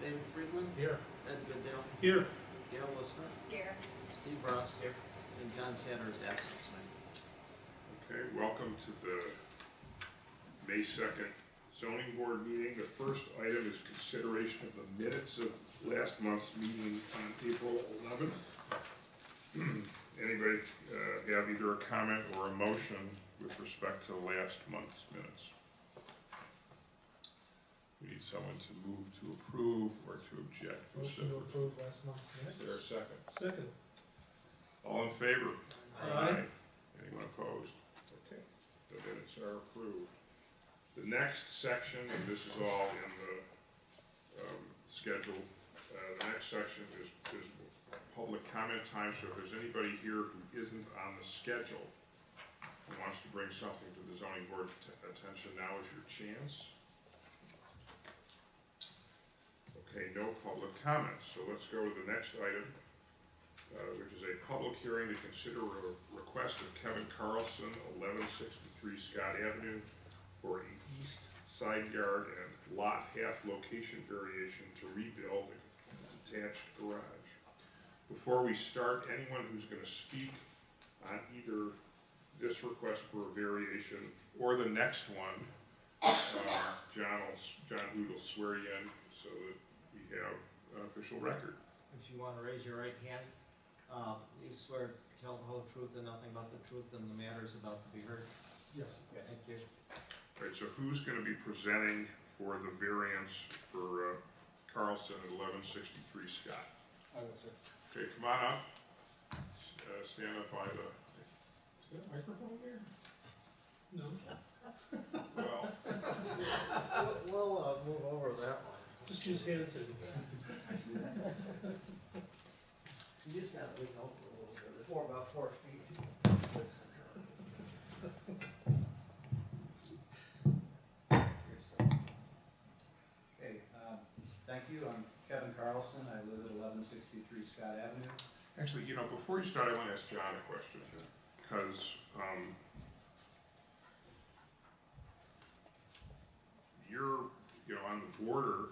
David Friedland. Here. Ed Goodale. Here. Gail Listener. Here. Steve Ross. Here. And John Sander is absent tonight. Okay, welcome to the May 2nd zoning board meeting. The first item is consideration of the minutes of last month's meeting on April 11th. Anybody have either a comment or a motion with respect to last month's minutes? We need someone to move to approve or to object. Motion to approve last month's Is minutes. there a second? Second. All in favor? Aye. Anyone opposed? Okay, the minutes are approved. The next section, and this is all in the schedule, the next section is public comment time, so if there's anybody here who isn't on the schedule who wants to bring something to the zoning board attention, now is your chance. Okay, no public comments, so let's go to the next item, which is a public hearing to consider a request of Kevin Carlson, 1163 Scott Avenue, for an east side yard and lot half location variation to rebuild a detached garage. Before we start, anyone who's going to speak on either this request for a variation or the next one, John Hood will swear you in so that we have an official record. If you want to raise your right hand, you swear to tell the whole truth and nothing but the truth in the matters about to be heard? Yes. Okay, thank you. All right, so who's going to be presenting for the variance for Carlson at 1163 Scott? I will, sir. Okay, come on up. Stand up by the, Is that microphone there? No. well, We'll move over that one. Just use hand signals. You just gotta lean over a little bit, about 4 feet. Okay, thank you. I'm Kevin Carlson. I live at 1163 Scott Avenue. actually, you know, before you start, I want to ask John a question, because you're, on the border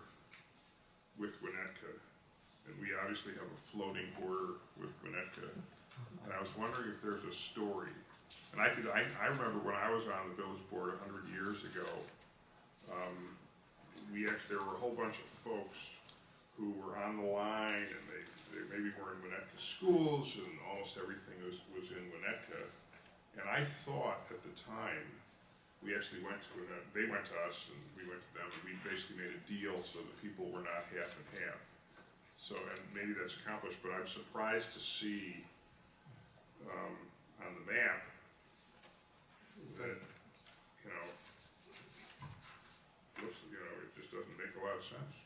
with Winnetka, and we obviously have a floating border with Winnetka, and I was wondering if there's a story. And I remember when I was on the village board 100 years ago, there were a whole bunch of folks who were on the line, and they maybe were in Winnetka schools, and almost everything was in Winnetka. And I thought at the time, we actually went to they went to us, and we went to them, and we basically made a deal so that people were not half and half. So, and maybe that's accomplished, but I'm surprised to see on the map that, looks, it just doesn't make a lot of sense.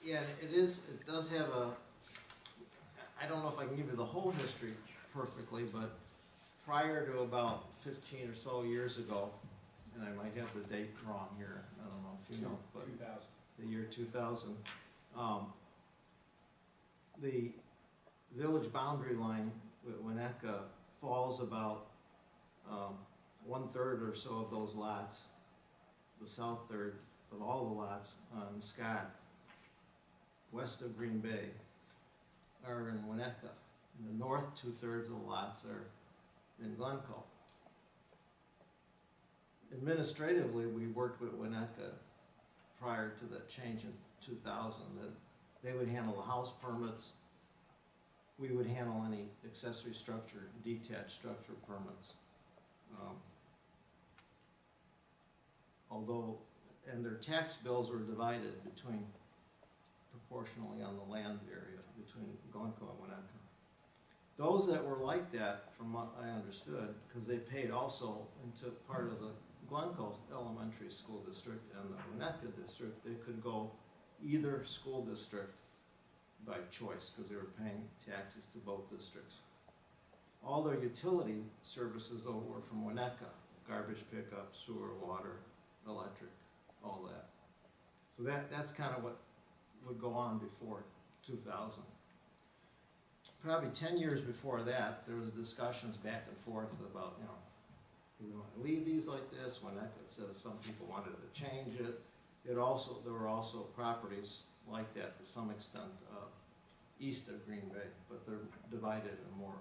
Yeah, it does have I don't know if I can give you the whole history perfectly, but prior to about 15 or so years ago, and I might have the date wrong here, I don't know if you know, but 2000. the year 2000, the village boundary line with Winnetka falls about 1/3 or so of those lots, the south third of all the lots on Scott, west of Green Bay, are in Winnetka. And the north 2/3 of the lots are in Glencoe. Administratively, we worked with Winnetka prior to the change in 2000, that they would handle the house permits. We would handle any accessory structure, detached structure permits. And their tax bills were divided proportionally on the land area between Glencoe and Winnetka. Those that were like that, from what I understood, because they paid also into part of the Glencoe Elementary School District and the Winnetka District, they could go either school district by choice, because they were paying taxes to both districts. All their utility services, though, were from Winnetka: garbage pickup, sewer, water, electric, all that. So that's kind of what would go on before 2000. Probably 10 years before that, there was discussions back and forth about, do we want to leave these like this? Winnetka says some people wanted to change it. there were also properties like that to some extent, east of Green Bay, but they're divided and more,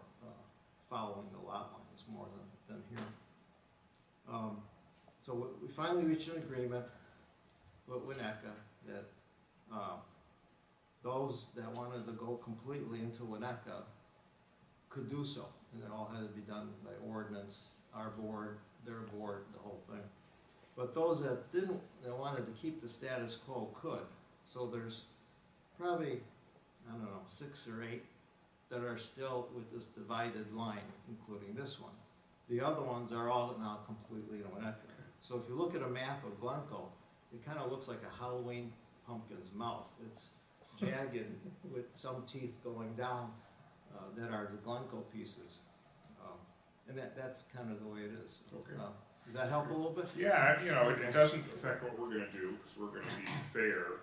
following the lot lines more than here. So we finally reached an agreement with Winnetka that, those that wanted to go completely into Winnetka could do so, and it all had to be done by ordinance, our board, their board, the whole thing. But those that didn't, that wanted to keep the status quo could. So there's probably, I don't know, 6 or 8 that are still with this divided line, including this one. The other ones are all now completely in Winnetka. So if you look at a map of Glencoe, it kind of looks like a Halloween pumpkin's mouth. It's jagged with some teeth going down that are the Glencoe pieces. And that's kind of the way it is. Okay. Does that help a little bit? Yeah, you know, it doesn't affect what we're gonna do, because we're gonna be fair,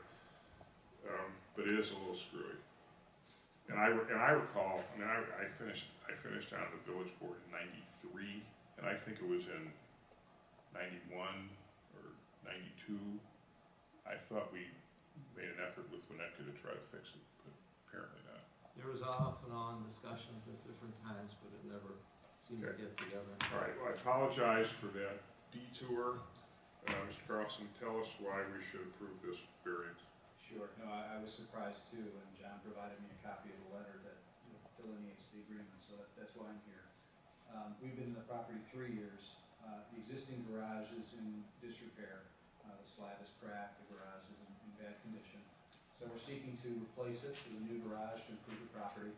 but it is a little screwy. And I recall, I mean, I finished on the village board in '93, and I think it was in '91 or '92. I thought we made an effort with Winnetka to try to fix it, but apparently not. There was off and on discussions at different times, but it never seemed to get together. All right, well, I apologize for that detour. Mr. Carlson, tell us why we should approve this variance. Sure, no, I was surprised too, and John provided me a copy of the letter that delineates the agreement, so that's why I'm here. We've been in the property 3 years. The existing garage is in disrepair. The slab is cracked, the garage is in bad condition. So we're seeking to replace it with a new garage to improve the property.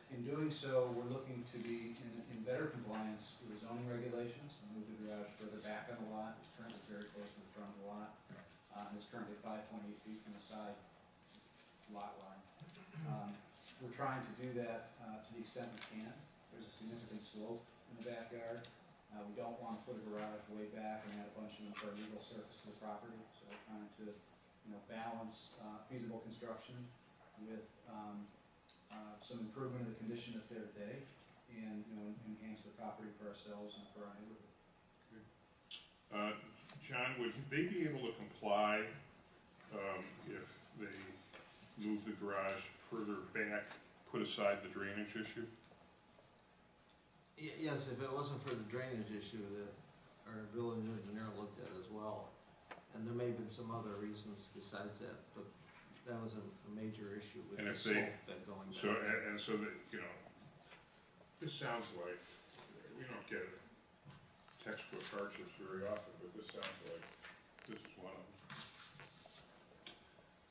In doing so, we're looking to be in better compliance with the zoning regulations. We'll move the garage further back on the lot. It's currently very close to the front of the lot. It's currently 5.8 feet from the side lot line. We're trying to do that to the extent we can. There's a significant slope in the backyard. We don't want to put a garage way back and add a bunch of illegal surface to the property. So we're trying to, balance feasible construction with some improvement of the condition that's there today, and enhance the property for ourselves and for our neighborhood. John, would they be able to comply if they move the garage further back, put aside the drainage issue? Yes, if it wasn't for the drainage issue that our village engineer looked at as well, and there may have been some other reasons besides that, but that was a major issue with And the if they- slope that going down. So, and so that, this sounds like, we don't get textbook hardships very often, but this sounds like this is one of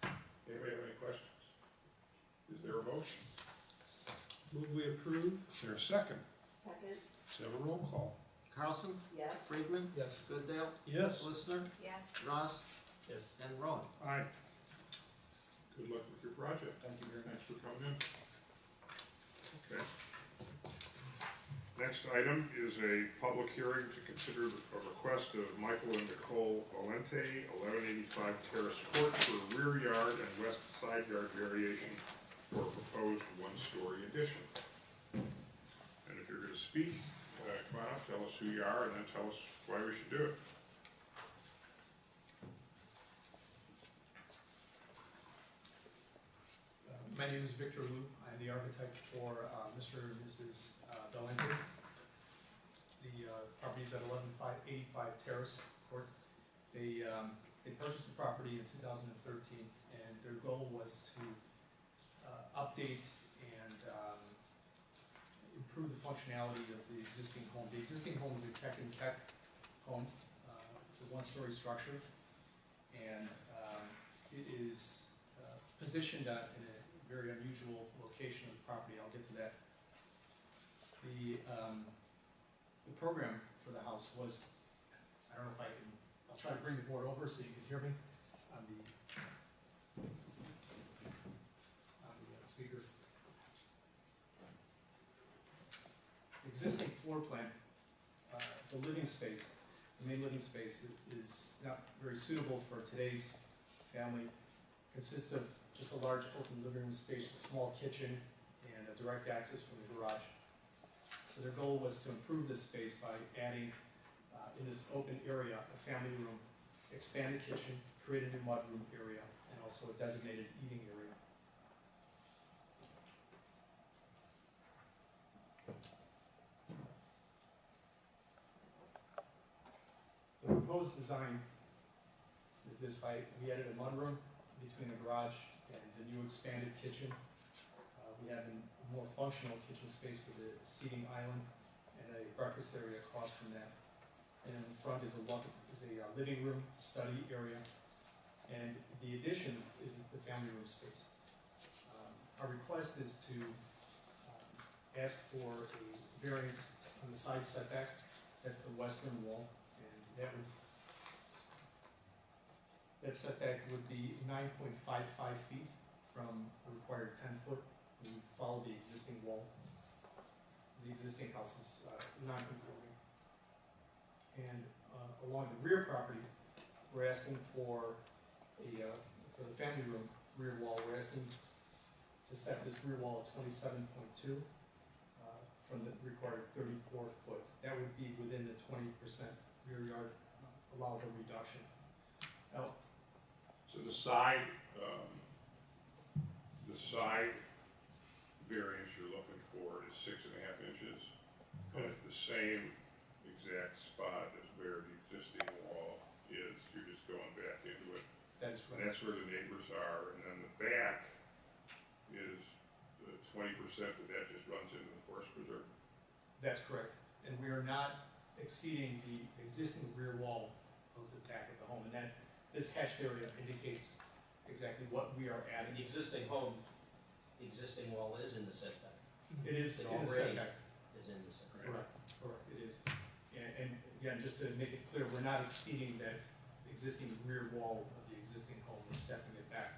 them. Anybody have any questions? Is there a motion? Move we approve? Is there a second? Second, Let's have a roll call. Carlson, yes. Friedman, Yes. Goodale, Yes. Listener, Yes. Ross, Yes. and Rowan. Aye. Good luck with your project. Thank you very much. Thanks for coming in. Okay. Next item is a public hearing to consider a request of Michael and Nicole Valente, 1185 Terrace Court, for a rear yard and west side yard variation for a proposed one-story addition. And if you're going to speak, come on up, tell us who you are, and then tell us why we should do it. My name is Victor Liu. I'm the architect for Mr. and Mrs. Valente. The property is at 1185 Terrace Court. They purchased the property in 2013, and their goal was to update and improve the functionality of the existing home. The existing home is a Keck and Keck home. It's a one-story structure, and it is positioned in a very unusual location of the property. I'll get to that. The program for the house was, I don't know if I can, I'll try to bring the board over so you can hear me on the speaker. Existing floor plan, the living space, the main living space is not very suitable for today's family. Consists of just a large open living room space, a small kitchen, and a direct access from the garage. So their goal was to improve this space by adding, in this open area, a family room expanded kitchen, created a mudroom area, and also a designated eating area. The proposed design is this: we added a mudroom between the garage and the new expanded kitchen. We have a more functional kitchen space with a seating island and a breakfast area across from that. And in front is a living room, study area, and the addition is the family room space. Our request is to ask for a variance on the side setback. That's the western wall, and that setback would be 9.55 feet from the required 10-foot. We follow the existing wall. The existing house is non-conforming. And along the rear property, we're asking for for the family room rear wall, we're asking to set this rear wall at 27.2 from the required 34-foot. That would be within the 20% rear yard allowable reduction. Now, So the side variance you're looking for is 6.5 inches, and it's the same exact spot as where the existing wall is. You're just going back into it. that is And correct. that's where the neighbors are, and then the back is the 20% that just runs into the forest preserve. That's correct. And we are not exceeding the existing rear wall of the back of the home. And this hatched area indicates exactly what we are And adding. the existing home, the existing wall is in the setback, It is It in the already- setback. is in the setback. Correct, it is. And again, just to make it clear, we're not exceeding that existing rear wall of the existing home, we're stepping it back.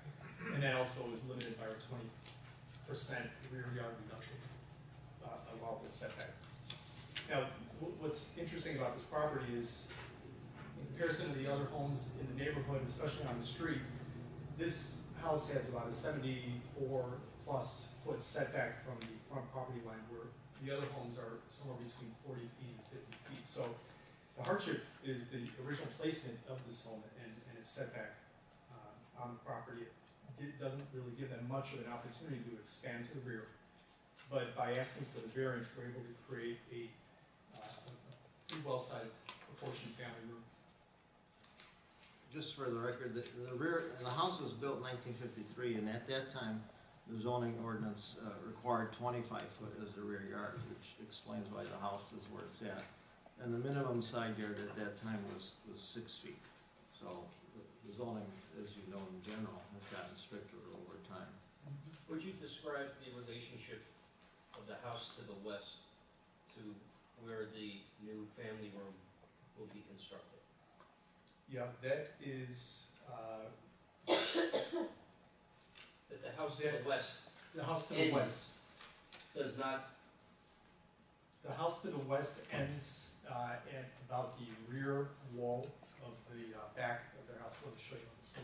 And that also is limited by our 20% rear yard reduction, allowable setback. Now, what's interesting about this property is, in comparison to the other homes in the neighborhood, especially on the street, this house has about a 74-plus foot setback from the front property line, where the other homes are somewhere between 40 feet and 50 feet. So the hardship is the original placement of this home and its setback on the property. It doesn't really give them much of an opportunity to expand to the rear. But by asking for the variance, we're able to create a pretty well-sized proportioned family room. Just for the record, the house was built in 1953, and at that time, the zoning ordinance required 25 foot as the rear yard, which explains why the house is where it's at. And the minimum side yard at that time was 6 feet. So the zoning, as you know in general, has gotten stricter over time. Would you describe the relationship of the house to the west to where the new family room will be constructed? Yeah, that is, That the house to the west the house to the Ends. west. does not, The house to the west ends at about the rear wall of the back of their house. Let me show you on the side.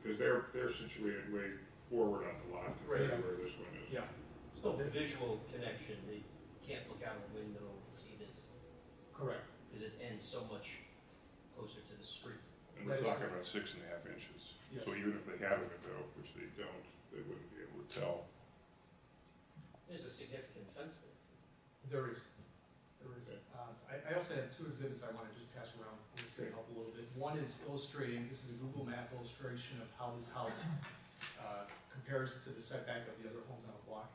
Because they're situated way forward on the lot compared to where this one is. Yeah, there's no visual connection, they can't look out a window and see this, correct. because it ends so much closer to the street. And we're That is talking correct. about 6.5 inches. Yes. So even if they had a window, which they don't, they wouldn't be able to tell. There's a significant fence there. There is. I also have two exhibits I want to just pass around. This may help a little bit. One is illustrating, this is a Google map illustration of how this house compares to the setback of the other homes on the block.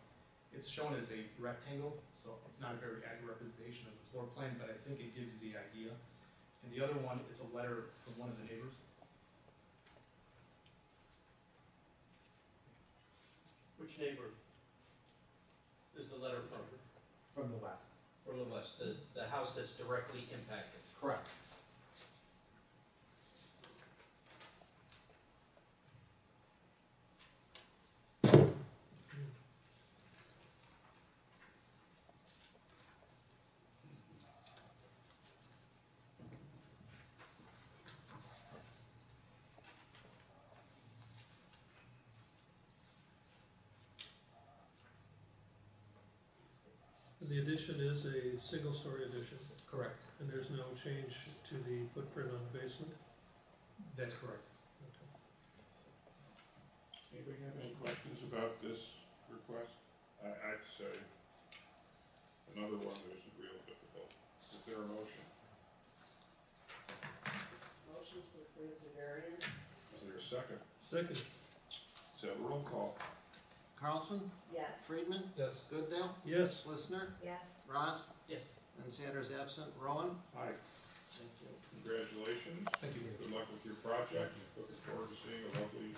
It's shown as a rectangle, so it's not a very accurate representation of the floor plan, but I think it gives you the idea. And the other one is a letter from one of the neighbors. Which neighbor is the letter from? From the west. From the west, the house that's directly impacted. Correct. The addition is a single-story addition, Correct. and there's no change to the footprint on the basement? That's correct. Anybody have any questions about this request? I'd say another one that isn't real difficult. Is there a motion? Motion to approve the variance? Is there a second? Second. Is that a roll call? Carlson, Yes. Friedman, Yes. Goodale, Yes. Listener, Yes. Ross, Yes. and Sanders absent. Rowan? Aye. Thank you. Congratulations. Thank you. Good luck with your project. Looking forward to seeing a lovely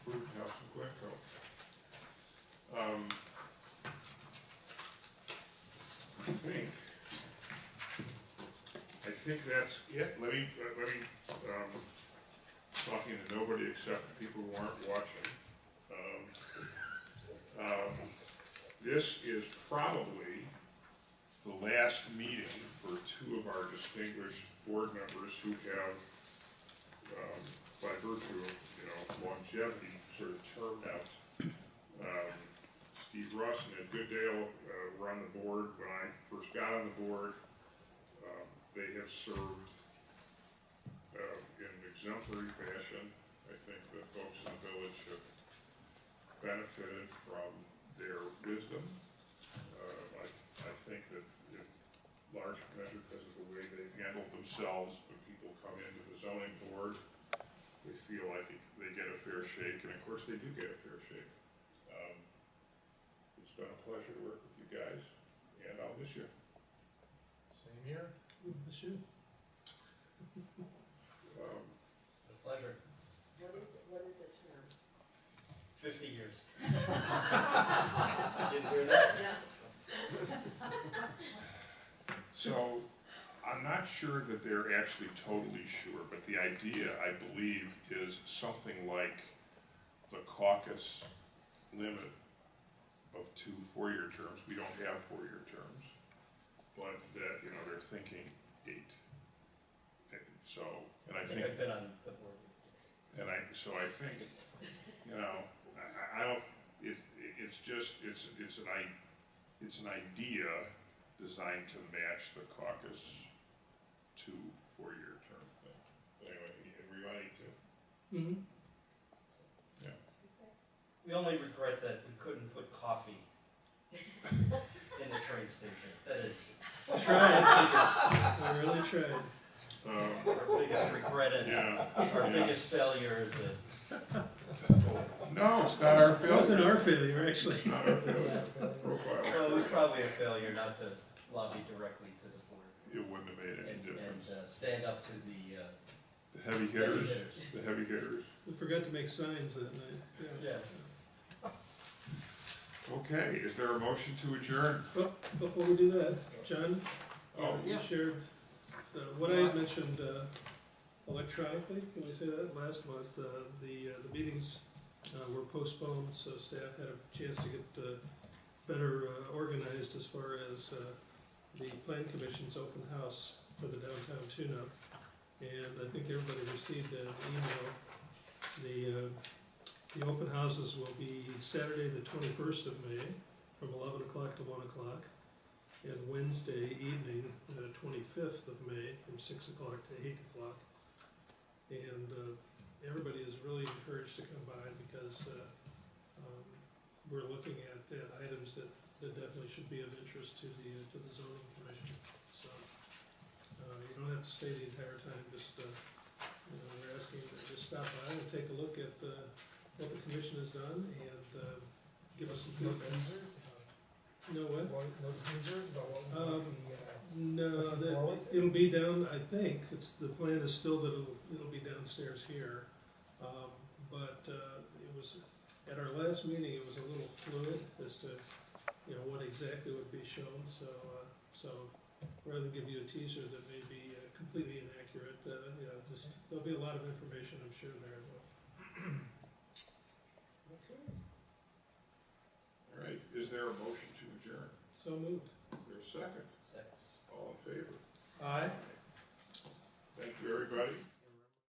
improved house in Glencoe. I think that's it. Let me, talking to nobody except the people who aren't watching. This is probably the last meeting for two of our distinguished board members who have, by virtue of, longevity, sort of termed out. Steve Russ and Ed Goodale were on the board when I first got on the board. They have served in an exemplary fashion. I think the folks in the village have benefited from their wisdom. I think that in large measure because of the way they've handled themselves, when people come into the zoning board, they feel like they get a fair shake, and of course they do get a fair shake. It's been a pleasure to work with you guys, and I'll miss you. Same here. Shoot. A pleasure. What is a term? 50 years. Didn't hear that? Yeah. So, I'm not sure that they're actually totally sure, but the idea, I believe, is something like the caucus limit of 2 4-year terms. We don't have 4-year terms, but that, they're thinking 8. And so, and I think, I've been on the board. and I think, I don't, it's an idea designed to match the caucus 2 4-year term thing. But anyway, were you on 8 too? Mm-hmm. Yeah. We only regret that we couldn't put coffee in the train station. That is Tried. I really tried. our biggest regret and Yeah. our Yeah. biggest failure is a No, it's not our It failure. wasn't our failure, actually. It's not our failure. Profile. well, it was probably a failure not to lobby directly to the board It wouldn't have made any and difference. stand up to the The heavy hitters, hitters. the heavy hitters. We forgot to make signs that night. Yeah. Okay, is there a motion to adjourn? Well, before we do that, John, Oh, you Yeah. shared what I had mentioned electronically, can we say that, last month, the meetings were postponed, so staff had a chance to get better organized as far as the Plan Commission's open house for the downtown tune-up. And I think everybody received an email. The open houses will be Saturday, the 21st of May, from 11 o'clock to 1 o'clock, and Wednesday evening, the 25th of May, from 6 o'clock to 8 o'clock. And everybody is really encouraged to come by because we're looking at items that definitely should be of interest to the zoning commission. So you don't have to stay the entire time, just we're asking you to just stop by and take a look at what the commission has done and give us some feedback. No what? No teasers, No, it'll be down, I think, the plan is still that it'll be downstairs here. But it was, at our last meeting, it was a little fluid as to, what exactly would be shown, so rather than give you a teaser that may be completely inaccurate, there'll be a lot of information, I'm sure, there. okay. All right, is there a motion to adjourn? So moved. Is there a second? Second. All in favor? Aye. Thank you, everybody.